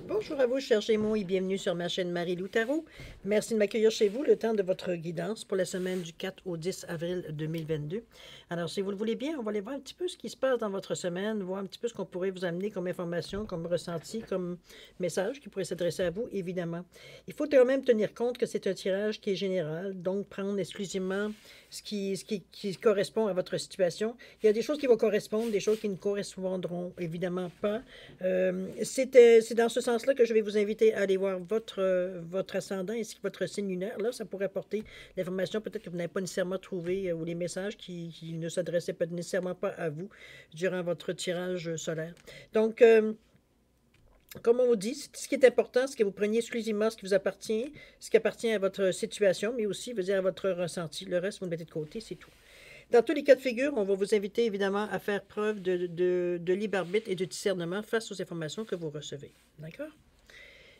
Bonjour à vous, chers Gémeaux, et bienvenue sur ma chaîne Marie-Lou Tarot. Merci de m'accueillir chez vous le temps de votre guidance pour la semaine du 4 au 10 avril 2022. Alors, si vous le voulez bien, on va aller voir un petit peu ce qui se passe dans votre semaine, voir un petit peu ce qu'on pourrait vous amener comme information, comme ressenti, comme message qui pourrait s'adresser à vous, évidemment. Il faut quand même tenir compte que c'est un tirage qui est général, donc prendre exclusivement ce qui correspond à votre situation. Il y a des choses qui vont correspondre, des choses qui ne correspondront évidemment pas. C'est dans ce sens-là que je vais vous inviter à aller voir votre ascendant ainsi que votre signe lunaire. Là, ça pourrait apporter l'information peut-être que vous n'avez pas nécessairement trouvé ou les messages qui ne s'adressaient pas nécessairement pas à vous durant votre tirage solaire. Donc, comme on vous dit, ce qui est important, c'est que vous preniez exclusivement ce qui vous appartient, ce qui appartient à votre situation, mais aussi, veut dire, à votre ressenti. Le reste, vous le mettez de côté, c'est tout. Dans tous les cas de figure, on va vous inviter évidemment à faire preuve de libre arbitre et de discernement face aux informations que vous recevez. D'accord?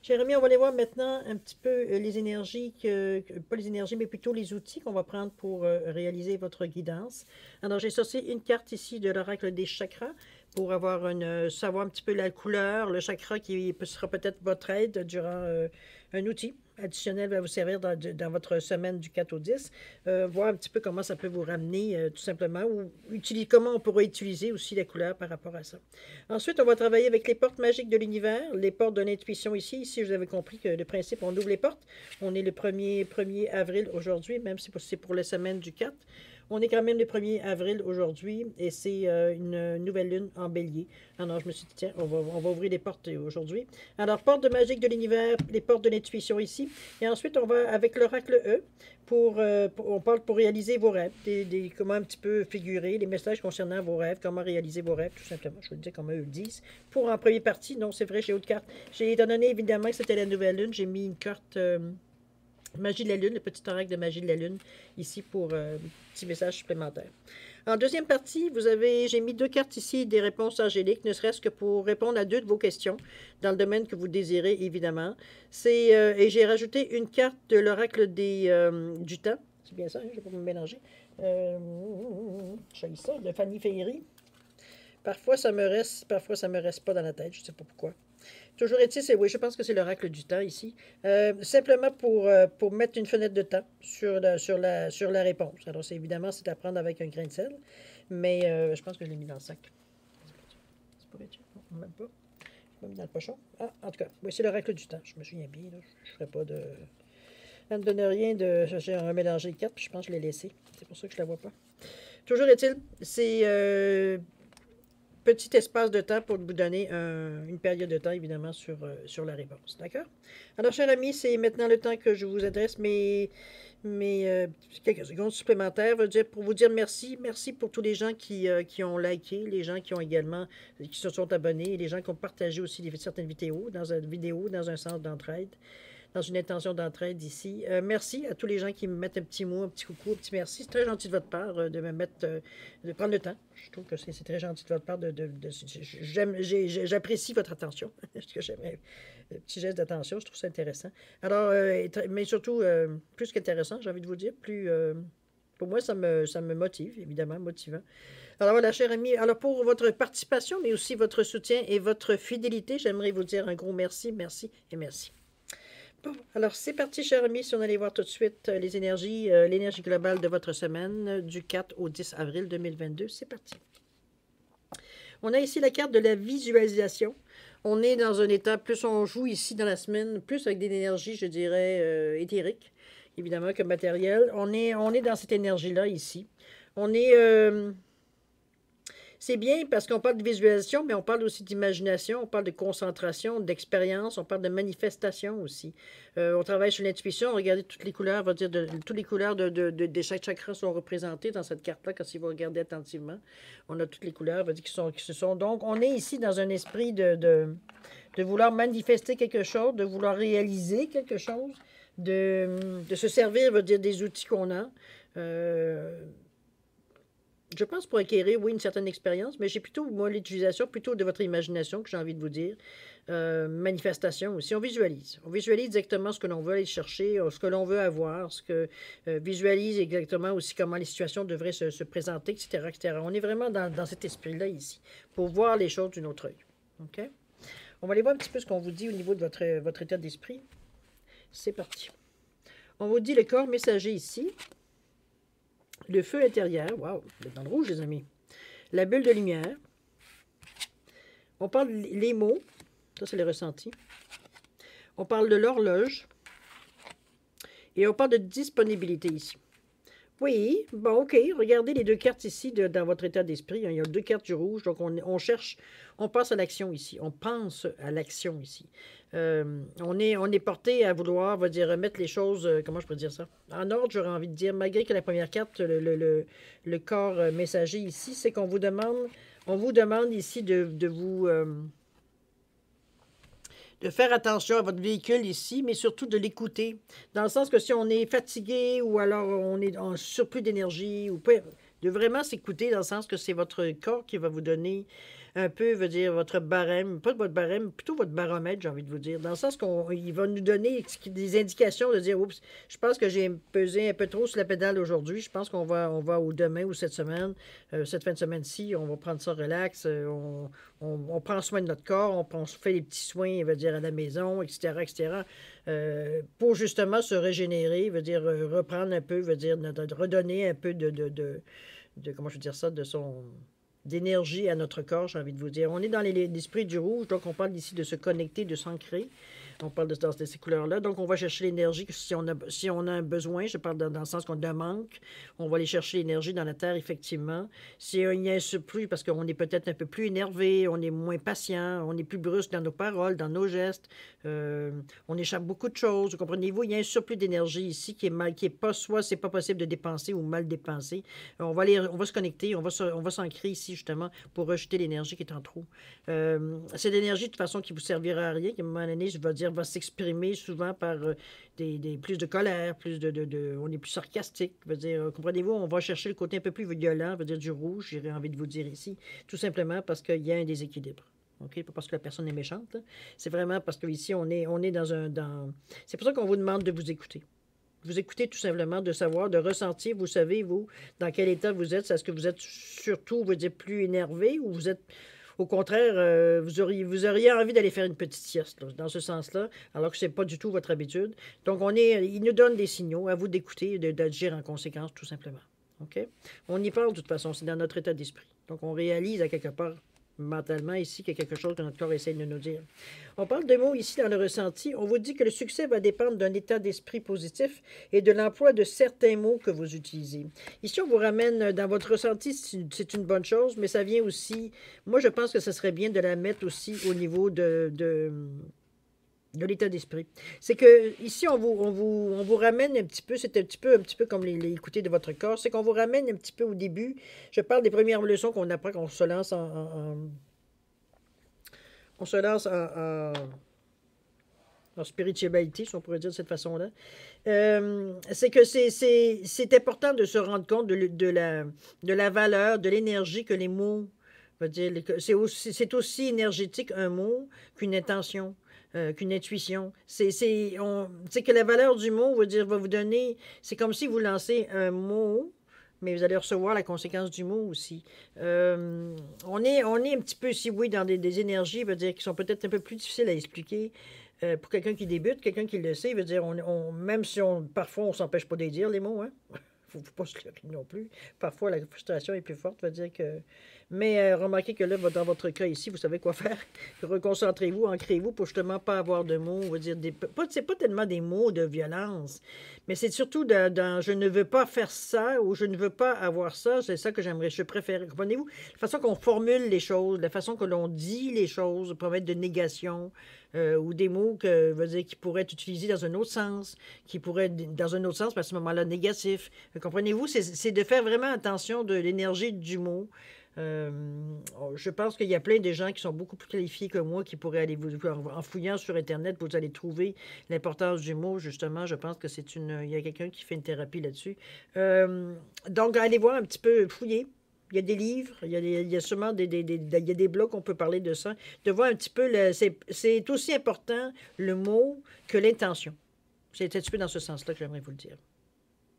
Jérémy, on va aller voir maintenant un petit peu les énergies, pas les énergies, mais plutôt les outils qu'on va prendre pour réaliser votre guidance. Alors, j'ai sorti une carte ici de l'oracle des chakras pour savoir un petit peu la couleur, le chakra qui sera peut-être votre aide durant un outil additionnel va vous servir dans votre semaine du 4 au 10. Voir un petit peu comment ça peut vous ramener tout simplement ou comment on pourrait utiliser aussi la couleur par rapport à ça. Ensuite, on va travailler avec les portes magiques de l'univers, les portes de l'intuition ici. Ici, vous avez compris que le principe, on ouvre les portes. On est le 1er avril aujourd'hui, même si c'est pour la semaine du 4. On est quand même le 1er avril aujourd'hui et c'est une nouvelle lune en bélier. Alors, je me suis dit, tiens, on va ouvrir les portes aujourd'hui. Alors, porte de magique de l'univers, les portes de l'intuition ici. Et ensuite, on va avec l'oracle E on parle pour réaliser vos rêves, comment un petit peu figurer, les messages concernant vos rêves, comment réaliser vos rêves, tout simplement. Je vais vous dire comment eux le disent. Pour en première partie, non, c'est vrai, j'ai autre carte. Étant donné évidemment que c'était la nouvelle lune, j'ai mis une carte Magie de la Lune, le petit oracle de Magie de la Lune, ici pour un petit message supplémentaire. En deuxième partie, j'ai mis deux cartes ici, des réponses angéliques, ne serait-ce que pour répondre à deux de vos questions, dans le domaine que vous désirez, évidemment. Et j'ai rajouté une carte de l'oracle du temps. C'est bien ça, hein, je ne vais pas me mélanger. J'ai ça, de Fanny Féerie. Parfois, ça me reste pas dans la tête, je ne sais pas pourquoi. Toujours est-il, oui, je pense que c'est l'oracle du temps ici. Simplement pour mettre une fenêtre de temps sur la réponse. Alors, évidemment, c'est à prendre avec un grain de sel, mais je pense que je l'ai mis dans le sac. C'est pas vêtu? Non, même pas. Je l'ai mis dans le pochon. Ah, en tout cas, oui, c'est l'oracle du temps. Je me souviens bien, là. Je ne ferai pas de... Ça ne donne rien de... J'ai mélangé les cartes, puis je pense que je l'ai laissé. C'est pour ça que je ne la vois pas. Toujours est-il, c'est... petit espace de temps pour vous donner une période de temps, évidemment, sur la réponse. D'accord? Alors, chers amis, c'est maintenant le temps que je vous adresse quelques secondes supplémentaires. Pour vous dire merci. Merci pour tous les gens qui ont liké, les gens qui ont également, qui se sont abonnés, et les gens qui ont partagé aussi certaines vidéos, dans un centre d'entraide, dans une intention d'entraide ici. Merci à tous les gens qui me mettent un petit mot, un petit coucou, un petit merci. C'est très gentil de votre part de me mettre, de prendre le temps. Je trouve que c'est très gentil de votre part. J'apprécie votre attention. J'aime un petit geste d'attention. Je trouve ça intéressant. Alors, mais surtout, plus qu'intéressant, j'ai envie de vous dire, pour moi, ça me motive, évidemment, motivant. Alors voilà, chers amis, alors pour votre participation, mais aussi votre soutien et votre fidélité, j'aimerais vous dire un gros merci, merci et merci. Bon, alors c'est parti, chers amis, si on allait voir tout de suite les énergies, l'énergie globale de votre semaine du 4 au 10 avril 2022. C'est parti. On a ici la carte de la visualisation. On est dans un état, plus on joue ici dans la semaine, plus avec des énergies, je dirais, éthériques, évidemment, que matérielles. On est dans cette énergie-là ici. C'est bien parce qu'on parle de visualisation, mais on parle aussi d'imagination, on parle de concentration, d'expérience, on parle de manifestation aussi. On travaille sur l'intuition, regardez toutes les couleurs, on va dire toutes les couleurs de chaque chakra sont représentées dans cette carte-là, quand si vous regardez attentivement. On a toutes les couleurs, on va dire, qui se sont. Donc, on est ici dans un esprit de vouloir manifester quelque chose, de vouloir réaliser quelque chose, de se servir, on va dire, des outils qu'on a. Je pense pour acquérir, oui, une certaine expérience, mais j'ai plutôt, moi, l'utilisation plutôt de votre imagination que j'ai envie de vous dire. Manifestation aussi. On visualise. On visualise exactement ce que l'on veut aller chercher, ce que l'on veut avoir, ce que visualise exactement aussi comment les situations devraient se présenter, etc., etc. On est vraiment dans cet esprit-là ici, pour voir les choses d'un autre œil. OK? On va aller voir un petit peu ce qu'on vous dit au niveau de votre état d'esprit. C'est parti. On vous dit le corps messager ici. Le feu intérieur. Wow, vous êtes dans le rouge, les amis. La bulle de lumière. On parle les mots. Ça, c'est le ressenti. On parle de l'horloge. Et on parle de disponibilité ici. Oui, bon, OK. Regardez les deux cartes ici dans votre état d'esprit. Il y a deux cartes du rouge. Donc, on cherche, on passe à l'action ici. On pense à l'action ici. On est porté à vouloir, on va dire, remettre les choses, comment je peux dire ça? En ordre, j'aurais envie de dire, malgré que la première carte, le corps messager ici, c'est qu'on vous demande, on vous demande ici de vous... de faire attention à votre véhicule ici, mais surtout de l'écouter. Dans le sens que si on est fatigué ou alors on est en surplus d'énergie, ou pas, de vraiment s'écouter dans le sens que c'est votre corps qui va vous donner un peu, veut dire, votre barème, pas votre barème, plutôt votre baromètre, j'ai envie de vous dire, dans le sens qu'il va nous donner des indications de dire, oups, je pense que j'ai pesé un peu trop sur la pédale aujourd'hui, je pense on va au demain ou cette semaine, cette fin de semaine-ci, on va prendre ça relax, on prend soin de notre corps, on fait des petits soins, veut dire, à la maison, etc., etc., pour justement se régénérer, veut dire, reprendre un peu, veut dire, redonner un peu comment je veux dire ça, d'énergie à notre corps, j'ai envie de vous dire. On est dans l'esprit du rouge, donc on parle ici de se connecter, de s'ancrer. On parle dans ces couleurs-là. Donc, on va chercher l'énergie si on a un besoin. Je parle dans le sens qu'on a un manque. On va aller chercher l'énergie dans la terre, effectivement. S'il y a un surplus, parce qu'on est peut-être un peu plus énervé, on est moins patient, on est plus brusque dans nos paroles, dans nos gestes. On échappe beaucoup de choses. Comprenez-vous? Il y a un surplus d'énergie ici qui est pas, soit c'est pas possible de dépenser ou mal dépenser. On va se connecter, on va s'ancrer ici, justement, pour rejeter l'énergie qui est en trop. C'est l'énergie, de toute façon, qui vous servira à rien, qui, à un moment donné, je vais dire, va s'exprimer souvent par plus de colère, on est plus sarcastique. Veut dire, comprenez-vous, on va chercher le côté un peu plus violent, veut dire du rouge, j'aurais envie de vous dire ici, tout simplement parce qu'il y a un déséquilibre. OK? Pas parce que la personne est méchante. C'est vraiment parce qu'ici, on est C'est pour ça qu'on vous demande de vous écouter. Vous écoutez tout simplement, de savoir, de ressentir, vous savez, vous, dans quel état vous êtes. Est-ce que vous êtes surtout, vous êtes plus énervé ou vous êtes... Au contraire, vous auriez envie d'aller faire une petite sieste, là, dans ce sens-là, alors que ce n'est pas du tout votre habitude. Donc, il nous donne des signaux, à vous d'écouter et d'agir en conséquence, tout simplement. OK? On y parle, de toute façon, c'est dans notre état d'esprit. Donc, on réalise à quelque part, mentalement, ici, qu'il y a quelque chose que notre corps essaie de nous dire. On parle de mots ici dans le ressenti. On vous dit que le succès va dépendre d'un état d'esprit positif et de l'emploi de certains mots que vous utilisez. Ici, on vous ramène dans votre ressenti, c'est une bonne chose, mais ça vient aussi... Moi, je pense que ce serait bien de la mettre aussi au niveau de l'état d'esprit. C'est que ici, on vous ramène un petit peu, c'est un petit peu comme les écouter de votre corps, c'est qu'on vous ramène un petit peu au début. Je parle des premières leçons qu'on apprend, qu'on se lance on se lance en spiritualité, si on pourrait dire de cette façon-là. C'est que c'est important de se rendre compte de la valeur, de l'énergie que les mots veulent dire. C'est aussi énergétique un mot qu'une intention. Qu'une intuition. C'est que la valeur du mot va vous donner... C'est comme si vous lancez un mot, mais vous allez recevoir la conséquence du mot aussi. On est un petit peu, si oui, dans des énergies, veut dire, qui sont peut-être un peu plus difficiles à expliquer. Pour quelqu'un qui débute, quelqu'un qui le sait, veut dire, même si parfois on ne s'empêche pas de les dire, les mots, hein? Faut pas se leurrer non plus. Parfois, la frustration est plus forte, veut dire que... Mais remarquez que là, dans votre cas ici, vous savez quoi faire. Reconcentrez-vous, ancrez-vous pour justement pas avoir de mots, on va dire, c'est pas tellement des mots de violence, mais c'est surtout dans je ne veux pas faire ça ou je ne veux pas avoir ça, c'est ça que je préfère. Comprenez-vous? La façon qu'on formule les choses, la façon que l'on dit les choses, peut mettre de négation, ou des mots qui pourraient être utilisés dans un autre sens, qui pourraient être dans un autre sens, mais à ce moment-là, négatif. Comprenez-vous? C'est de faire vraiment attention de l'énergie du mot. Je pense qu'il y a plein de gens qui sont beaucoup plus qualifiés que moi qui pourraient aller en fouillant sur Internet, vous allez trouver l'importance du mot, justement. Je pense que il y a quelqu'un qui fait une thérapie là-dessus. Donc, allez voir un petit peu, fouiller. Il y a des livres, il y a sûrement il y a des blogs, on peut parler de ça. De voir un petit peu, c'est aussi important le mot que l'intention. C'est un petit peu dans ce sens-là que j'aimerais vous le dire.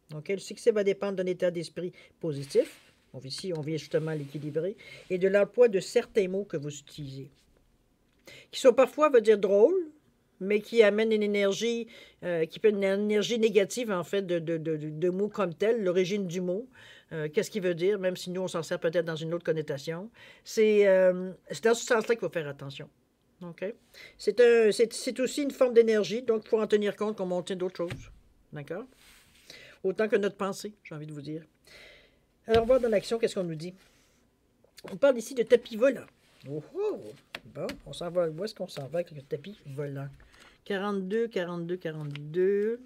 Donc, le succès va dépendre d'un état d'esprit positif. Ici, on vient justement l'équilibrer. Et de l'emploi de certains mots que vous utilisez. qui sont parfois, veut dire, drôles, mais qui amènent une énergie, qui peut être une énergie négative, en fait, de mots comme tel, l'origine du mot. Qu'est-ce qu'il veut dire, même si nous, on s'en sert peut-être dans une autre connotation. C'est dans ce sens-là qu'il faut faire attention. OK? C'est aussi une forme d'énergie, donc il faut en tenir compte comme on tient d'autres choses. D'accord? Autant que notre pensée, j'ai envie de vous dire. Alors, voir dans l'action, qu'est-ce qu'on nous dit? On parle ici de tapis volant. Oh, oh! Bon, on s'en va. Où est-ce qu'on s'en va avec le tapis volant? 42, 42, 42.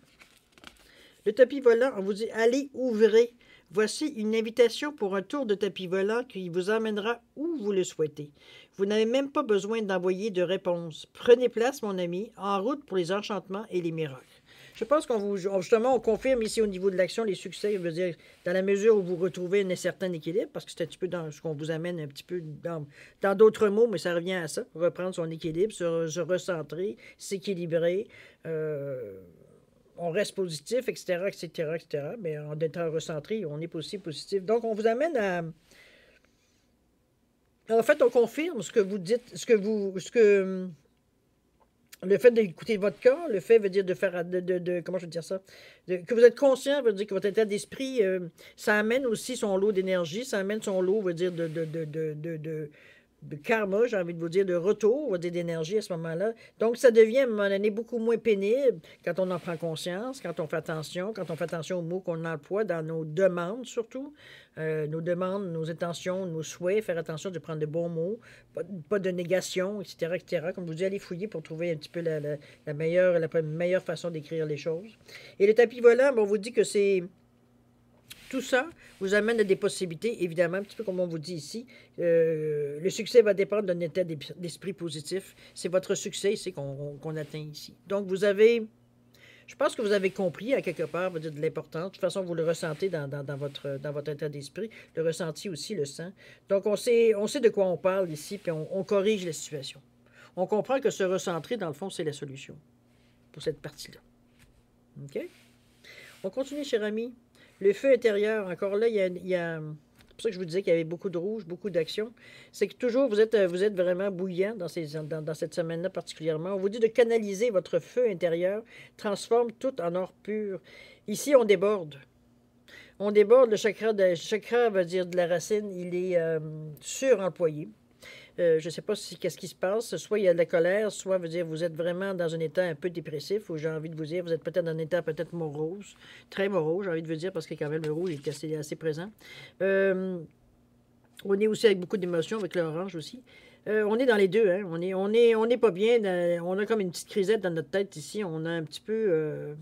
Le tapis volant, on vous dit, allez, ouvrez. Voici une invitation pour un tour de tapis volant qui vous emmènera où vous le souhaitez. Vous n'avez même pas besoin d'envoyer de réponse. Prenez place, mon ami, en route pour les enchantements et les miracles. Je pense justement, on confirme ici au niveau de l'action les succès, je veux dire, dans la mesure où vous retrouvez un certain équilibre, parce que c'est un petit peu dans ce qu'on vous amène un petit peu dans d'autres mots, mais ça revient à ça, reprendre son équilibre, se recentrer, s'équilibrer, on reste positif, etc., etc., etc., mais en étant recentré, on est aussi positif. Donc, on vous amène à... En fait, on confirme ce que vous dites, le fait d'écouter votre corps, le fait veut dire de faire, comment je veux dire ça, que vous êtes conscient, veut dire que votre état d'esprit, ça amène aussi son lot d'énergie, ça amène son lot, veut dire de karma, j'ai envie de vous dire, de retour, on va dire d'énergie à ce moment-là. Donc, ça devient à un moment donné beaucoup moins pénible quand on en prend conscience, quand on fait attention aux mots qu'on emploie dans nos demandes surtout, nos demandes, nos intentions, nos souhaits, faire attention de prendre de bons mots, pas de négation, etc., etc. Comme je vous dis, allez fouiller pour trouver un petit peu la meilleure façon d'écrire les choses. Et le tapis volant, bon, on vous dit que c'est... Tout ça vous amène à des possibilités, évidemment, un petit peu comme on vous dit ici. Le succès va dépendre d'un état d'esprit positif. C'est votre succès ici qu'on atteint ici. Donc, je pense que vous avez compris à quelque part, de l'importance. De toute façon, vous le ressentez dans votre état d'esprit. Le ressenti aussi le sent. Donc, on sait de quoi on parle ici, puis on corrige la situation. On comprend que se recentrer, dans le fond, c'est la solution pour cette partie-là. OK? On continue, cher ami. Le feu intérieur, encore là, il y a c'est pour ça que je vous disais qu'il y avait beaucoup de rouge, beaucoup d'action. C'est que toujours, vous êtes vraiment bouillant dans cette semaine-là particulièrement. On vous dit de canaliser votre feu intérieur, transforme tout en or pur. Ici, on déborde. On déborde, le chakra veut dire de la racine, il est suremployé. Je ne sais pas qu'est-ce qui se passe. Soit il y a de la colère, soit veut dire vous êtes vraiment dans un état un peu dépressif, ou j'ai envie de vous dire, vous êtes peut-être dans un état peut-être morose, très morose, j'ai envie de vous dire, parce que quand même le rouge est assez présent. On est aussi avec beaucoup d'émotions, avec l'orange aussi. On est dans les deux, hein. On est pas bien. On a comme une petite crisette dans notre tête ici. On a un petit peu...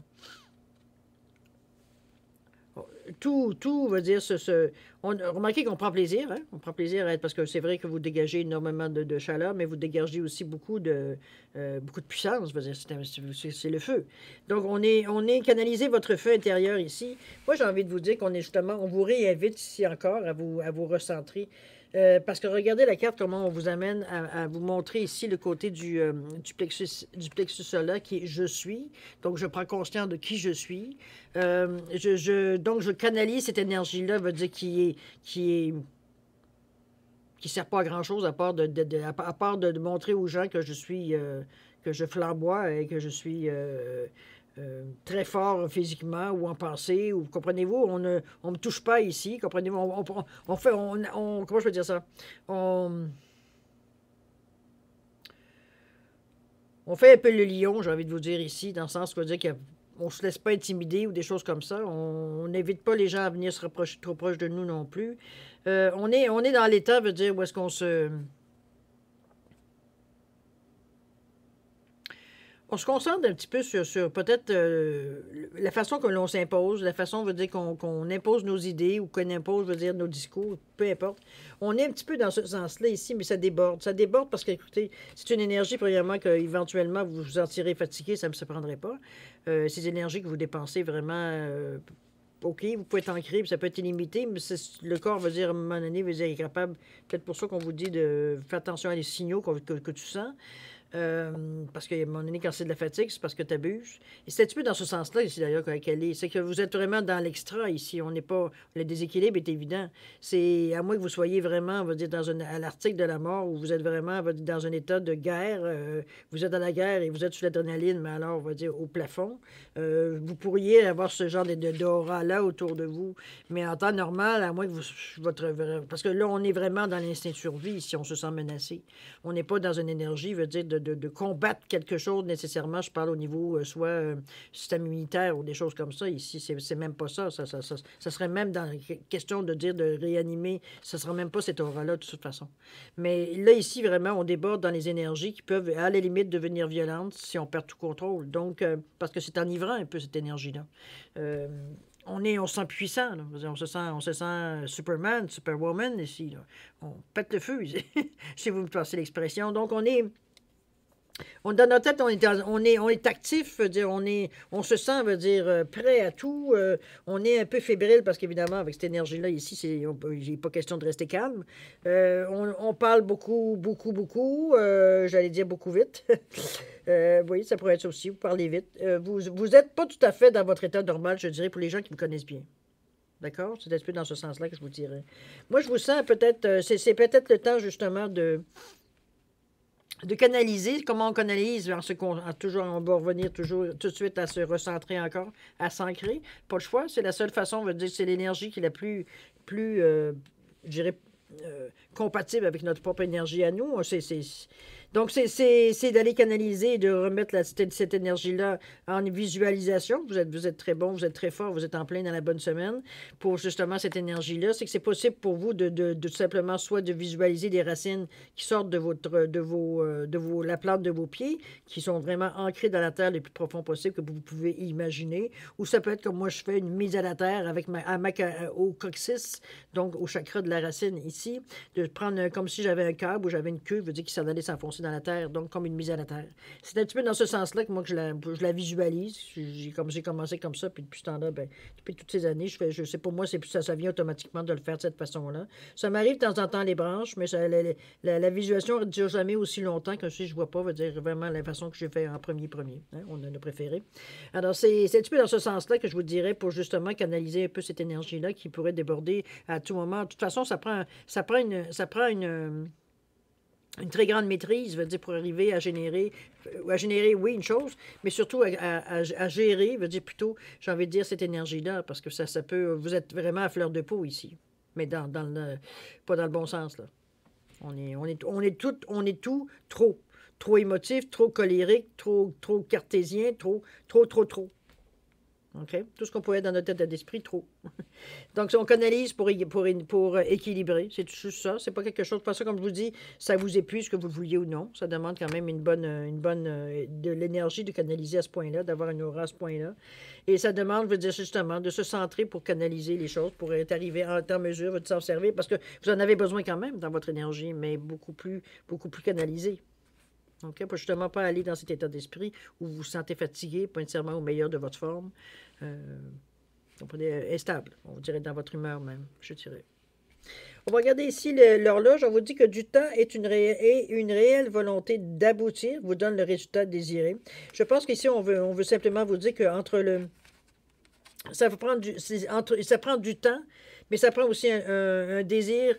tout veut dire remarquez qu'on prend plaisir, hein? On prend plaisir à être, parce que c'est vrai que vous dégagez énormément de chaleur, mais vous dégagez aussi beaucoup de puissance, veut dire, c'est le feu. Donc, on est canalisé votre feu intérieur ici. Moi, j'ai envie de vous dire qu'on est justement, on vous réinvite ici encore à vous recentrer. Parce que regardez la carte, comment on vous amène à vous montrer ici le côté du plexus solaire qui est « je suis ». Donc, je prends conscience de qui je suis. Donc, je canalise cette énergie-là, veut dire qui sert pas à grand-chose à part de montrer aux gens que je suis, que je flamboie et que je suis... très fort physiquement ou en pensée, ou comprenez-vous, on ne me touche pas ici, comprenez-vous, comment je peux dire ça? On fait un peu le lion, j'ai envie de vous dire ici, dans le sens qu'on veut dire qu'on ne se laisse pas intimider ou des choses comme ça. On n'invite pas les gens à venir se rapprocher trop proche de nous non plus. On est dans l'état, veut dire, où est-ce qu'on se... On se concentre un petit peu sur peut-être la façon que l'on s'impose, la façon veut dire qu'on impose nos idées ou qu'on impose, veut dire, nos discours, peu importe. On est un petit peu dans ce sens-là ici, mais ça déborde. Ça déborde parce que, écoutez, c'est une énergie, premièrement, qu'éventuellement vous vous en tirez fatigué, ça ne me surprendrait pas. Ces énergies que vous dépensez vraiment... OK, vous pouvez être ancré, puis ça peut être illimité, mais le corps veut dire, à un moment donné, veut dire, il est capable, peut-être pour ça qu'on vous dit de faire attention à les signaux que tu sens. Parce qu'à un moment donné, quand c'est de la fatigue, c'est parce que tu abuses. Et c'est un petit peu dans ce sens-là, ici, d'ailleurs, qu'elle est. C'est que vous êtes vraiment dans l'extra, ici. On n'est pas... Le déséquilibre est évident. C'est à moins que vous soyez vraiment, on va dire, à l'article de la mort, où vous êtes vraiment, on va dire, dans un état de guerre. Vous êtes dans la guerre et vous êtes sous l'adrénaline, mais alors, on va dire, au plafond. Vous pourriez avoir ce genre d'aura-là autour de vous. Mais en temps normal, à moins que parce que là, on est vraiment dans l'instinct de survie, si on se sent menacé. On n'est pas dans une énergie, veut dire, de combattre quelque chose nécessairement. Je parle au niveau soit système immunitaire ou des choses comme ça. Ici, c'est même pas ça. Ça serait même dans la question de dire de réanimer. Ça ne sera même pas cette aura-là, de toute façon. Mais là, ici, vraiment, on déborde dans les énergies qui peuvent, à la limite, devenir violentes si on perd tout contrôle. Donc, parce que c'est enivrant un peu, cette énergie-là. On se sent puissant, là. On se sent Superman, Superwoman ici, là. On pète le feu, si vous me passez l'expression. Donc, dans notre tête, on est actif, veut dire, on se sent, veut dire, prêt à tout. On est un peu fébrile parce qu'évidemment, avec cette énergie-là, ici, il n'est pas question de rester calme. On parle beaucoup, beaucoup, beaucoup. J'allais dire beaucoup vite. Oui, ça pourrait être ça aussi, vous parlez vite. Vous n'êtes pas tout à fait dans votre état normal, je dirais, pour les gens qui vous connaissent bien. D'accord? C'est un peu dans ce sens-là que je vous dirais. Moi, je vous sens peut-être, c'est peut-être le temps, justement, de canaliser, comment on canalise, toujours, on va revenir toujours tout de suite à se recentrer encore, à s'ancrer. Pas le choix, c'est la seule façon, on va dire, c'est l'énergie qui est la plus je dirais, compatible avec notre propre énergie à nous. Donc, c'est d'aller canaliser et de remettre cette énergie-là en visualisation. Vous êtes très bon, vous êtes très fort, vous êtes en plein dans la bonne semaine pour justement cette énergie-là. C'est que c'est possible pour vous de tout simplement soit de visualiser des racines qui sortent la plante de vos pieds, qui sont vraiment ancrées dans la terre le plus profond possible que vous pouvez imaginer. Ou ça peut être comme moi je fais, une mise à la terre avec au coccyx, donc au chakra de la racine ici, de prendre comme si j'avais un câble ou j'avais une queue, veut dire qui s'en allait s'enfoncer dans la terre, donc comme une mise à la terre. C'est un petit peu dans ce sens-là que moi que je la visualise. J'ai commencé comme ça, puis depuis ce temps-là, depuis toutes ces années, je sais pas moi, ça vient automatiquement de le faire de cette façon-là. Ça m'arrive de temps en temps les branches, mais la visualisation ne dure jamais aussi longtemps que si je vois pas, veut dire vraiment la façon que j'ai fait en premier. Hein, on en a préféré. Alors, c'est un petit peu dans ce sens-là que je vous dirais pour justement canaliser un peu cette énergie-là qui pourrait déborder à tout moment. De toute façon, ça prend une très grande maîtrise, veut dire, pour arriver à générer, oui, une chose, mais surtout à gérer, veut dire plutôt, j'ai envie de dire, cette énergie-là, parce que ça peut, vous êtes vraiment à fleur de peau ici, mais pas dans le bon sens, là. On est tout trop émotif, trop colérique, trop cartésien, trop. OK? Tout ce qu'on pourrait être dans notre tête d'esprit, trop. Donc, on canalise pour équilibrer. C'est juste ça. C'est pas quelque chose. Pas ça, comme je vous dis, ça vous épuise, que vous le vouliez ou non. Ça demande quand même de l'énergie de canaliser à ce point-là, d'avoir une aura à ce point-là. Et ça demande, je veux dire, justement, de se centrer pour canaliser les choses, pour être arrivé en mesure de s'en servir, parce que vous en avez besoin quand même dans votre énergie, mais beaucoup plus canalisée. OK? Pour justement pas aller dans cet état d'esprit où vous vous sentez fatigué, pas nécessairement au meilleur de votre forme. Instable, on dirait dans votre humeur même, je dirais. On va regarder ici l'horloge. On vous dit que du temps est une réelle volonté d'aboutir, vous donne le résultat désiré. Je pense qu'ici, on veut simplement vous dire qu'entre ça prend du temps, mais ça prend aussi un désir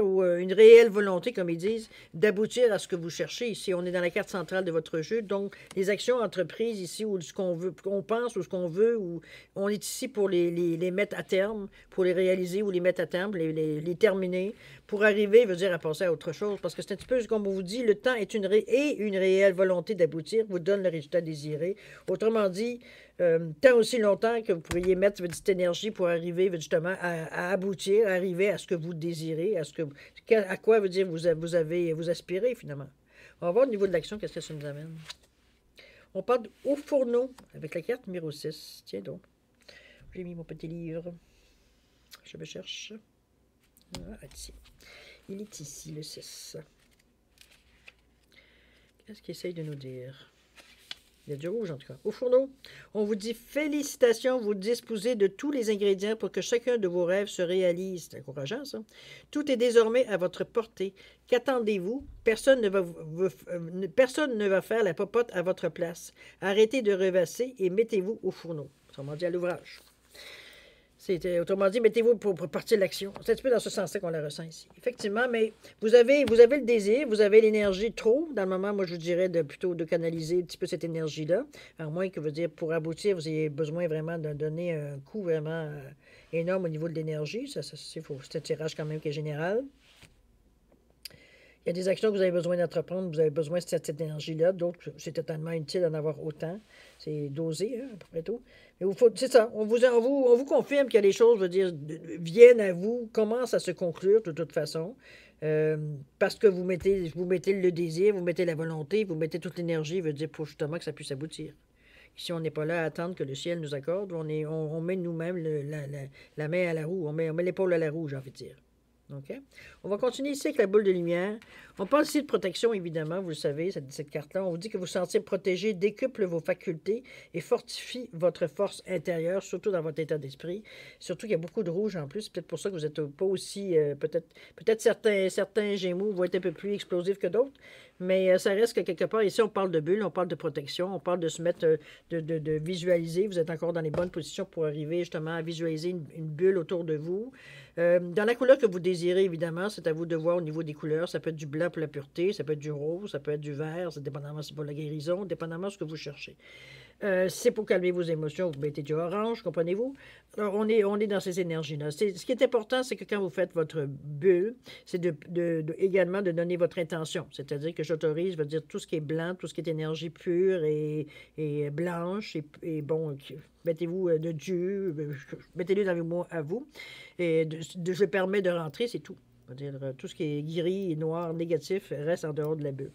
ou une réelle volonté, comme ils disent, d'aboutir à ce que vous cherchez. Ici, on est dans la carte centrale de votre jeu. Donc, les actions entreprises ici, ou ce qu'on veut, qu'on pense, ou ce qu'on veut, ou on est ici pour les mettre à terme, pour les réaliser ou les mettre à terme, les terminer, pour arriver, veut dire, à passer à autre chose. Parce que c'est un petit peu, comme on vous dit, le temps est une réelle volonté d'aboutir, vous donne le résultat désiré. Autrement dit, tant aussi longtemps que vous pourriez mettre cette énergie pour arriver justement à aboutir, à arriver à ce que vous désirez, à quoi veut dire vous aspirez finalement. On va voir au niveau de l'action, qu'est-ce que ça nous amène. On part au fourneau avec la carte numéro 6. Tiens donc. J'ai mis mon petit livre. Je me cherche. Ah, ici. Il est ici, le 6. Qu'est-ce qu'il essaye de nous dire? Il y a du rouge, en tout cas. Au fourneau, on vous dit félicitations, vous disposez de tous les ingrédients pour que chacun de vos rêves se réalise. C'est encourageant, ça. Tout est désormais à votre portée. Qu'attendez-vous? Personne personne ne va faire la popote à votre place. Arrêtez de rêvasser et mettez-vous au fourneau. Autrement dit, à l'ouvrage. Autrement dit, mettez-vous pour partir de l'action. C'est un petit peu dans ce sens-là qu'on la ressent ici. Effectivement, mais vous avez le désir, vous avez l'énergie trop. Dans le moment, moi, je vous dirais plutôt de canaliser un petit peu cette énergie-là. À moins que, pour aboutir, vous ayez besoin vraiment de donner un coup vraiment énorme au niveau de l'énergie. C'est un tirage quand même qui est général. Il y a des actions que vous avez besoin d'entreprendre, vous avez besoin de cette énergie-là. D'autres, c'est totalement inutile d'en avoir autant. C'est dosé, hein, à peu près tout. Mais c'est ça, on vous confirme que les choses, je veux dire, viennent à vous, commencent à se conclure de toute façon. Parce que vous mettez le désir, vous mettez la volonté, vous mettez toute l'énergie, veut dire pour justement que ça puisse aboutir. Si on n'est pas là à attendre que le ciel nous accorde, on met nous-mêmes la main à la roue, on met l'épaule à la roue, j'ai envie de dire. OK? On va continuer ici avec la boule de lumière. On parle ici de protection, évidemment, vous le savez, cette carte-là. On vous dit que vous sentir protégé décuple vos facultés et fortifie votre force intérieure, surtout dans votre état d'esprit. Surtout qu'il y a beaucoup de rouge en plus. C'est peut-être pour ça que vous n'êtes pas aussi... peut-être certains Gémeaux vont être un peu plus explosifs que d'autres, mais ça reste que quelque part, ici, on parle de bulle, on parle de protection, on parle de se mettre, de visualiser. Vous êtes encore dans les bonnes positions pour arriver justement à visualiser une bulle autour de vous. Dans la couleur que vous désirez, évidemment, c'est à vous de voir au niveau des couleurs. Ça peut être du blanc pour la pureté, ça peut être du rose, ça peut être du vert, c'est dépendamment si c'est pour la guérison, dépendamment de ce que vous cherchez. C'est pour calmer vos émotions, vous mettez du orange, comprenez-vous? Alors, on est dans ces énergies-là. Ce qui est important, c'est que quand vous faites votre bulle, c'est également de donner votre intention. C'est-à-dire que j'autorise, veut dire tout ce qui est blanc, tout ce qui est énergie pure et blanche, et bon, mettez-vous de Dieu, mettez-le dans vos mots à vous, et je permets de rentrer, c'est tout. C'est-à-dire tout ce qui est gris et noir, négatif, reste en dehors de la bulle.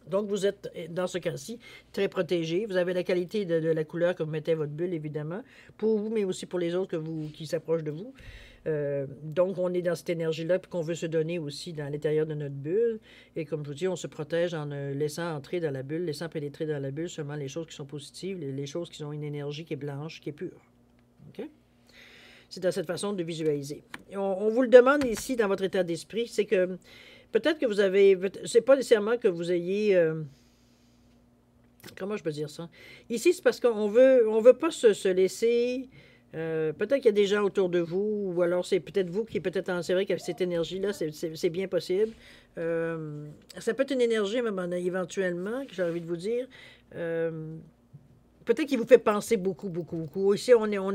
Donc, vous êtes, dans ce cas-ci, très protégé. Vous avez la qualité de la couleur que vous mettez à votre bulle, évidemment, pour vous, mais aussi pour les autres qui s'approchent de vous. Donc, on est dans cette énergie-là, puis qu'on veut se donner aussi dans l'intérieur de notre bulle. Et comme je vous dis, on se protège en laissant entrer dans la bulle, laissant pénétrer dans la bulle seulement les choses qui sont positives, les choses qui ont une énergie qui est blanche, qui est pure. OK? C'est dans cette façon de visualiser. On vous le demande ici, dans votre état d'esprit, c'est que peut-être que vous avez... C'est pas nécessairement que vous ayez... comment je peux dire ça? Ici, c'est parce qu'on veut pas se laisser... peut-être qu'il y a des gens autour de vous, ou alors c'est peut-être vous qui est peut-être en... C'est vrai qu'avec cette énergie-là, c'est bien possible. Ça peut être une énergie, éventuellement, que j'ai envie de vous dire... peut-être qu'il vous fait penser beaucoup, beaucoup, beaucoup. Ici, on est en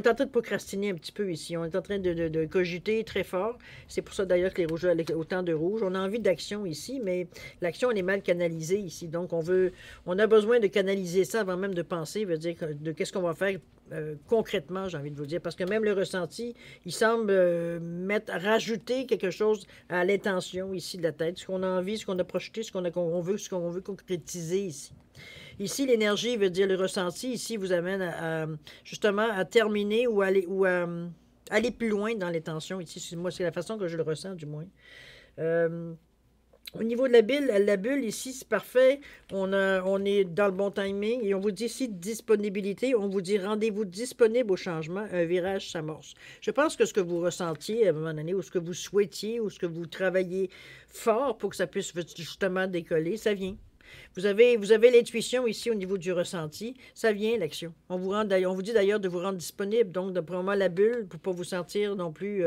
train de procrastiner un petit peu ici. On est en train de cogiter très fort. C'est pour ça d'ailleurs que les rouges, autant de rouge. On a envie d'action ici, mais l'action, elle est mal canalisée ici. Donc, on a besoin de canaliser ça avant même de penser, veut dire de qu'est-ce qu'on va faire concrètement, j'ai envie de vous dire. Parce que même le ressenti, il semble rajouter quelque chose à l'intention ici de la tête. Ce qu'on a envie, ce qu'on a projeté, ce qu'on veut concrétiser ici. Ici, l'énergie veut dire le ressenti. Ici, vous amène justement à terminer ou aller plus loin dans l'intention. Ici, moi, c'est la façon que je le ressens, du moins. Au niveau de la bulle, ici, c'est parfait. On est dans le bon timing. Et on vous dit ici disponibilité. On vous dit rendez-vous disponible au changement. Un virage s'amorce. Je pense que ce que vous ressentiez à un moment donné, ou ce que vous souhaitiez, ou ce que vous travaillez fort pour que ça puisse justement décoller, ça vient. Vous avez l'intuition ici au niveau du ressenti. Ça vient, l'action. On vous dit d'ailleurs de vous rendre disponible, donc de prendre la bulle pour ne pas vous sentir non plus...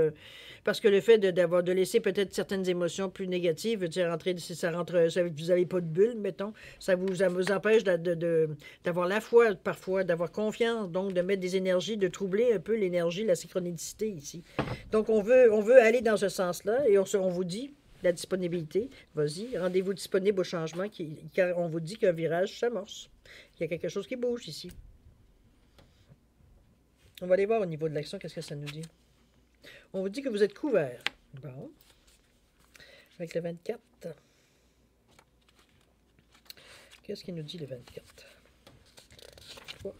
parce que le fait de laisser peut-être certaines émotions plus négatives, veut dire vous n'avez pas de bulle, mettons, ça vous empêche d'avoir la foi parfois, d'avoir confiance, donc de mettre des énergies, de troubler un peu l'énergie, la synchronicité ici. Donc on veut aller dans ce sens-là et on vous dit... La disponibilité, vas-y, rendez-vous disponible au changement, car on vous dit qu'un virage s'amorce. Il y a quelque chose qui bouge ici. On va aller voir au niveau de l'action, qu'est-ce que ça nous dit. On vous dit que vous êtes couvert. Bon. Avec le 24. Qu'est-ce qu'il nous dit le 24?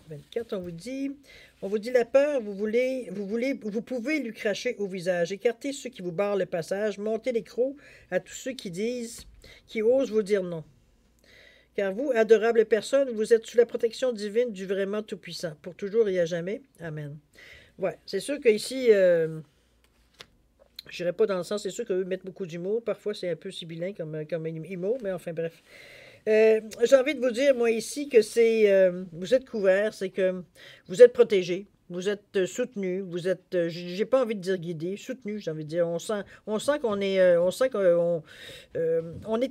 24, on vous dit la peur, vous pouvez lui cracher au visage. Écartez ceux qui vous barrent le passage. Montez les crocs à tous ceux qui osent vous dire non. Car vous, adorable personne, vous êtes sous la protection divine du vraiment Tout-Puissant, pour toujours et à jamais. Amen. Ouais, c'est sûr qu'ici, je n'irai pas dans le sens, c'est sûr qu'eux mettent beaucoup d'humour. Parfois, c'est un peu sibyllin comme humour, mais enfin, bref. J'ai envie de vous dire, moi, ici, que vous êtes couverts, c'est que vous êtes protégés. Vous êtes soutenu, vous êtes, j'ai pas envie de dire guidé, soutenu, j'ai envie de dire. On sent on est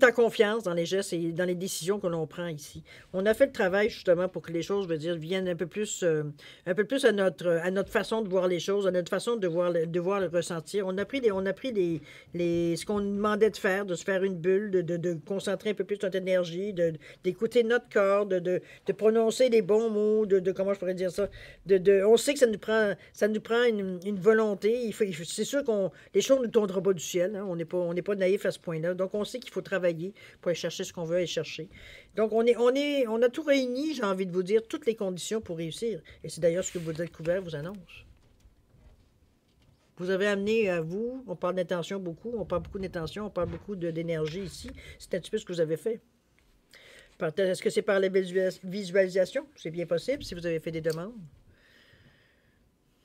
en confiance dans les gestes et dans les décisions que l'on prend ici. On a fait le travail justement pour que les choses, je veux dire, viennent un peu plus à notre façon de voir les choses, à notre façon de voir le ressentir. On a pris ce qu'on nous demandait de faire, de se faire une bulle, de concentrer un peu plus notre énergie, d'écouter notre corps, de prononcer les bons mots, comment je pourrais dire ça, on sait que ça nous prend une volonté. C'est sûr que les choses ne tombent pas du ciel. Hein. On n'est pas naïf à ce point-là. Donc, on sait qu'il faut travailler pour aller chercher ce qu'on veut aller chercher. Donc, on a tout réuni, j'ai envie de vous dire, toutes les conditions pour réussir. Et c'est d'ailleurs ce que vous êtes couvert vous annonce. Vous avez amené à vous, on parle d'intention beaucoup, on parle beaucoup d'intention, on parle beaucoup d'énergie ici. C'est un petit peu ce que vous avez fait. Est-ce que c'est par la visualisation? C'est bien possible si vous avez fait des demandes.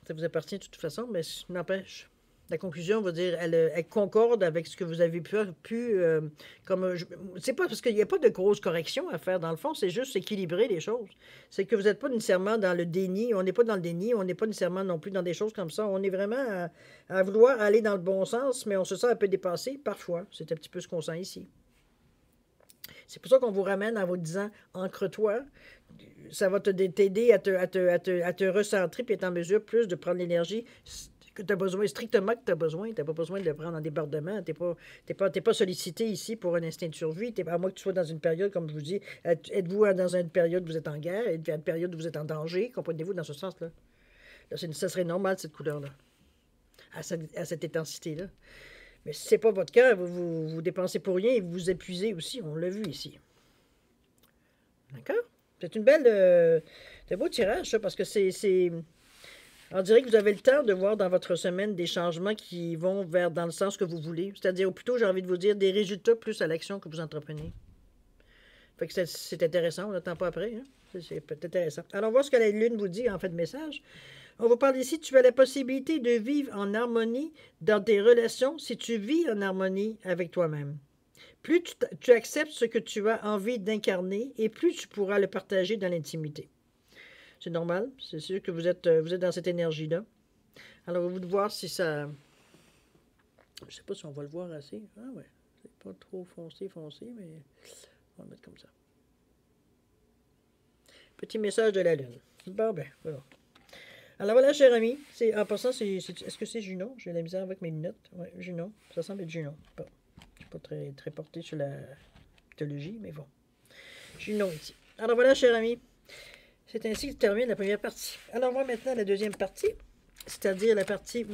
Ça vous appartient de toute façon, mais n'empêche. La conclusion veut dire, elle concorde avec ce que vous avez c'est pas parce qu'il n'y a pas de grosses corrections à faire dans le fond, c'est juste équilibrer les choses. C'est que vous n'êtes pas nécessairement dans le déni, on n'est pas dans le déni, on n'est pas nécessairement non plus dans des choses comme ça. On est vraiment à vouloir aller dans le bon sens, mais on se sent un peu dépassé parfois. C'est un petit peu ce qu'on sent ici. C'est pour ça qu'on vous ramène en vous disant, ancre-toi. Ça va t'aider à te recentrer et être en mesure plus de prendre l'énergie que tu as besoin, strictement que tu as besoin. Tu n'as pas besoin de le prendre en débordement. Tu n'es pas sollicité ici pour un instinct de survie. À moins que tu sois dans une période, comme je vous dis, êtes-vous dans une période où vous êtes en guerre, êtes-vous dans une période où vous êtes en danger, comprenez-vous dans ce sens-là? Là, ça serait normal, cette couleur-là, à cette intensité-là. Mais si ce n'est pas votre cas, vous dépensez pour rien et vous vous épuisez aussi. On l'a vu ici. D'accord? C'est une belle. C'est un beau tirage, ça, parce que on dirait que vous avez le temps de voir dans votre semaine des changements qui vont dans le sens que vous voulez. C'est-à-dire, ou plutôt, j'ai envie de vous dire, des résultats plus à l'action que vous entreprenez. Fait que c'est intéressant, on n'attend pas après. Hein? C'est peut-être intéressant. Alors, on voit ce que la Lune vous dit en fait de message. On vous parle ici, tu as la possibilité de vivre en harmonie dans tes relations si tu vis en harmonie avec toi-même. Plus tu acceptes ce que tu as envie d'incarner et plus tu pourras le partager dans l'intimité. C'est normal, c'est sûr que vous êtes dans cette énergie-là. Alors, vous de voir si ça... Je ne sais pas si on va le voir assez. Ah ouais, c'est pas trop foncé, mais on va le mettre comme ça. Petit message de la Lune. Bon, ben, voilà. Alors voilà, cher ami, en passant, est-ce que c'est Junon? J'ai la misère avec mes lunettes. Oui, Junon, ça semble être Junon. Bon, je ne suis pas très porté sur la mythologie, mais bon. Junon ici. Alors voilà, cher ami, c'est ainsi que termine la première partie. Alors on va maintenant à la deuxième partie, c'est-à-dire la partie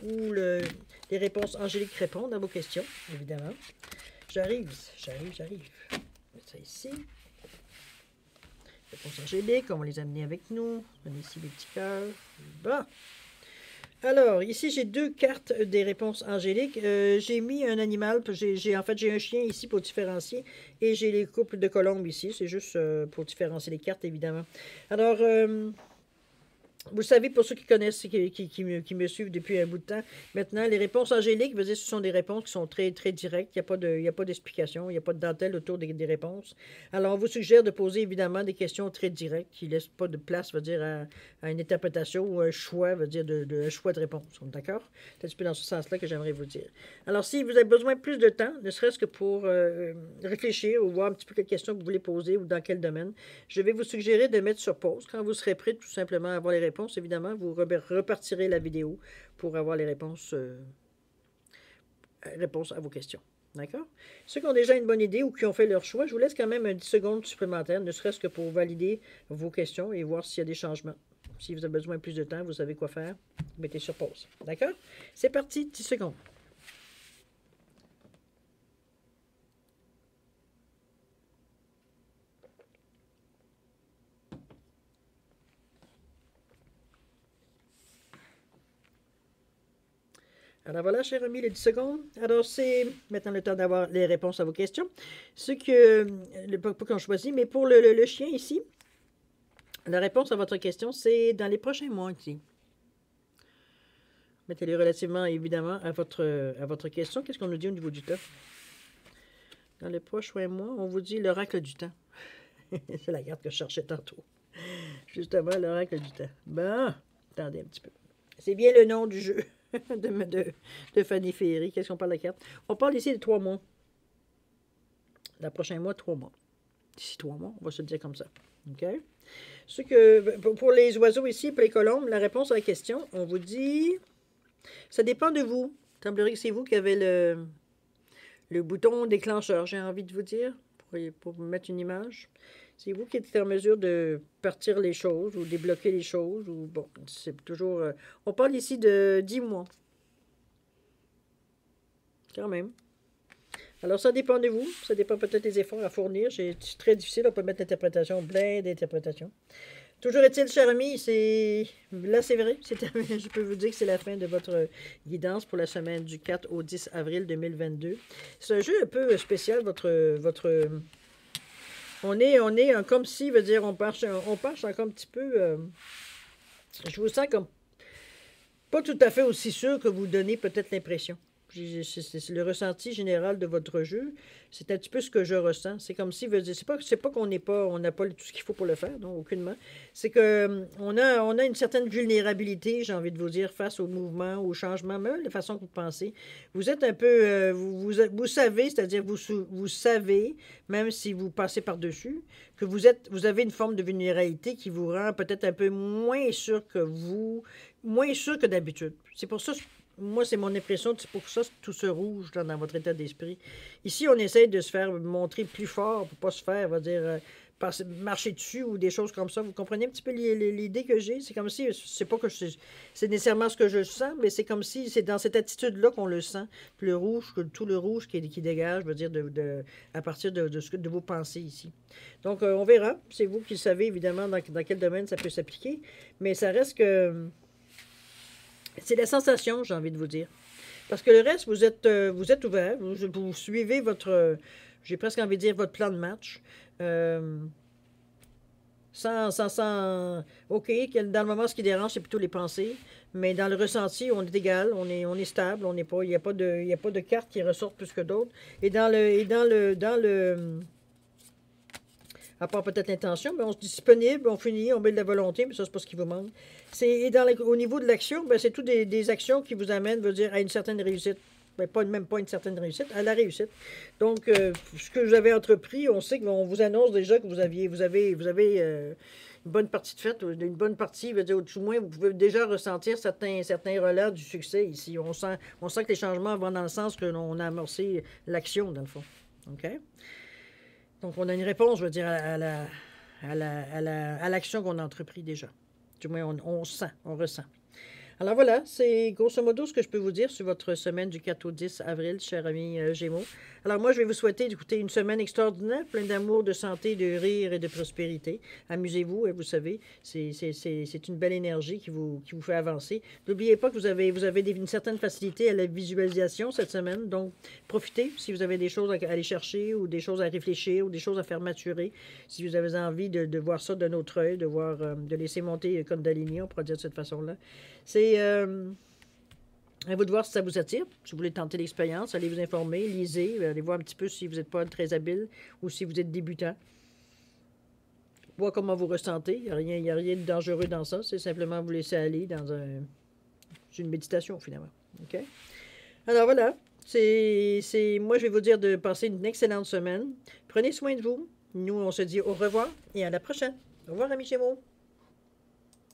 où les réponses angéliques répondent à vos questions, évidemment. J'arrive. Je vais mettre ça ici. Réponses angéliques, on va les amener avec nous. On a ici les petits cœurs. Bon. Alors, ici, j'ai deux cartes des réponses angéliques. J'ai mis un animal, j'ai un chien ici pour différencier, et j'ai les couples de colombes ici. C'est juste pour différencier les cartes, évidemment. Alors, vous savez, pour ceux qui connaissent, qui me suivent depuis un bout de temps, maintenant, les réponses angéliques, ce sont des réponses qui sont très, très directes. Il n'y a pas d'explication, il n'y a pas de dentelle autour des réponses. Alors, on vous suggère de poser, évidemment, des questions très directes qui ne laissent pas de place, à une interprétation ou un choix, un choix de réponse. D'accord? C'est un petit peu dans ce sens-là que j'aimerais vous dire. Alors, si vous avez besoin de plus de temps, ne serait-ce que pour réfléchir ou voir un petit peu quelles questions vous voulez poser ou dans quel domaine, je vais vous suggérer de mettre sur pause. Quand vous serez prêt, tout simplement, à avoir les réponses, évidemment, vous repartirez la vidéo pour avoir les réponses à vos questions. D'accord? Ceux qui ont déjà une bonne idée ou qui ont fait leur choix, je vous laisse quand même 10 secondes supplémentaires, ne serait-ce que pour valider vos questions et voir s'il y a des changements. Si vous avez besoin de plus de temps, vous savez quoi faire, mettez sur pause. D'accord? C'est parti, 10 secondes. Alors voilà, cher ami, les 10 secondes. Alors, c'est maintenant le temps d'avoir les réponses à vos questions. Ce que, pas qu'on choisit, mais pour le chien ici, la réponse à votre question, c'est dans les prochains mois ici. Mettez-les relativement, évidemment, à votre question. Qu'est-ce qu'on nous dit au niveau du temps? Dans les prochains mois, on vous dit l'oracle du temps. C'est la carte que je cherchais tantôt. Justement, l'oracle du temps. Bon, attendez un petit peu. C'est bien le nom du jeu de Fanny Ferry. Qu'est-ce qu'on parle de la carte? On parle ici de 3 mois. Dans le prochain mois, 3 mois. D'ici 3 mois, on va se le dire comme ça. OK? Ce que, pour les oiseaux ici, pour les colombes, la réponse à la question, on vous dit... Ça dépend de vous. Il semblerait que c'est vous qui avez le bouton déclencheur, j'ai envie de vous dire, pour vous mettre une image. C'est vous qui êtes en mesure de partir les choses ou débloquer les choses. Ou bon, c'est toujours... on parle ici de 10 mois. Quand même. Alors, ça dépend de vous. Ça dépend peut-être des efforts à fournir. C'est très difficile. On peut mettre l'interprétation, plein d'interprétations. Toujours est-il, cher ami, là, c'est vrai. Je peux vous dire que c'est la fin de votre guidance pour la semaine du 4 au 10 avril 2022. C'est un jeu un peu spécial, on est comme si, veut dire, on marche encore un petit peu... je vous sens comme pas tout à fait aussi sûr que vous donnez peut-être l'impression. C'est le ressenti général de votre jeu. C'est un petit peu ce que je ressens. C'est comme si, c'est pas qu'on n'a pas tout ce qu'il faut pour le faire, non, aucunement. C'est que on a une certaine vulnérabilité, j'ai envie de vous dire, face au mouvement, au changement, même la façon que vous pensez. Vous êtes un peu, vous savez, c'est-à-dire vous savez, même si vous passez par-dessus, que vous avez une forme de vulnérabilité qui vous rend peut-être un peu moins sûr que d'habitude. C'est pour ça. Moi, c'est mon impression, c'est pour ça tout ce rouge dans votre état d'esprit. Ici, on essaie de se faire montrer plus fort pour ne pas se faire, on va dire, marcher dessus ou des choses comme ça. Vous comprenez un petit peu l'idée que j'ai? C'est comme si, c'est pas que c'est nécessairement ce que je sens, mais c'est comme si c'est dans cette attitude-là qu'on le sent. Puis le rouge, tout le rouge qui dégage, je veux dire, à partir de vos pensées ici. Donc, on verra. C'est vous qui savez, évidemment, dans quel domaine ça peut s'appliquer. Mais ça reste que... C'est la sensation, j'ai envie de vous dire. Parce que le reste, vous êtes ouvert, vous suivez j'ai presque envie de dire, votre plan de match. OK, dans le moment, ce qui dérange, c'est plutôt les pensées. Mais dans le ressenti, on est égal, on est stable, il n'y a pas de cartes qui ressortent plus que d'autres. Et dans le à part peut-être l'intention, mais on se dit disponible, on finit, on met de la volonté, mais ça, c'est pas ce qui vous manque. Au niveau de l'action, ben, c'est tout des actions qui vous amènent, veut dire, à une certaine réussite. Ben, même pas une certaine réussite, à la réussite. Donc, ce que vous avez entrepris, on sait qu'on vous annonce déjà que vous avez une bonne partie de fête, une bonne partie, veut dire, au tout moins, vous pouvez déjà ressentir certains relents du succès ici. On sent que les changements vont dans le sens que l'on a amorcé l'action, dans le fond. OK? Donc, on a une réponse, je veux dire, à l'action qu'on a entrepris déjà. Du moins, on sent, on ressent. Alors voilà, c'est grosso modo ce que je peux vous dire sur votre semaine du 4 au 10 avril, cher ami Gémeaux. Alors moi, je vais vous souhaiter d'écouter une semaine extraordinaire, pleine d'amour, de santé, de rire et de prospérité. Amusez-vous, vous savez, c'est une belle énergie qui vous fait avancer. N'oubliez pas que vous avez une certaine facilité à la visualisation cette semaine, donc profitez si vous avez des choses à aller chercher ou des choses à réfléchir ou des choses à faire maturer. Si vous avez envie de voir ça d'un autre œil, de laisser monter Kundalini, on pourrait dire de cette façon-là. C'est à vous de voir si ça vous attire. Si vous voulez tenter l'expérience, allez vous informer, lisez, allez voir un petit peu si vous n'êtes pas très habile ou si vous êtes débutant. Voir comment vous ressentez. Il n'y a rien de dangereux dans ça. C'est simplement vous laisser aller dans une méditation, finalement. OK? Alors voilà. Moi, je vais vous dire de passer une excellente semaine. Prenez soin de vous. Nous, on se dit au revoir et à la prochaine. Au revoir, amis Gémeaux.